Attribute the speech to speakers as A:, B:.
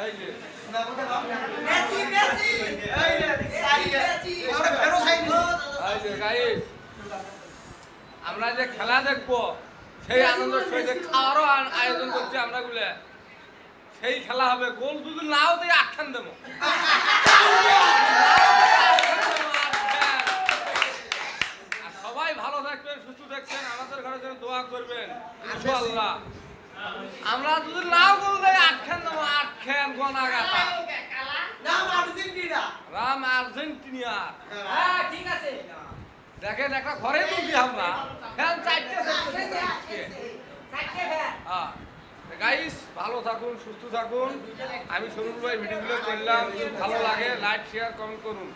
A: এই যে গাইস আমরা যে খেলা দেখবো সেই আনন্দের সহিত খাওয়ারও আয়োজন করছি আমরা গুলো সেই খেলা হবে গোল যদি নাও দিয়ে আখ্যান দেবো সবাই ভালো থাকবেন সুস্থ থাকবেন আমাদের ঘরে যেন দোয়া করবেন ইনশাআল্লাহ আমরা যদি নাও গোল দিয়ে আখ্যান দেবো আখ্যান গনাগাতা রাম আর্জেন্টিনা
B: হ্যাঁ ঠিক আছে
A: দেখেন একটা ঘরে তুলছি আমরা ফ্যান চারটে গাইস ভালো থাকুন সুস্থ থাকুন আমি সরুল ভাই ভিডিওগুলো করলাম ভালো লাগে লাইক শেয়ার কমেন্ট করুন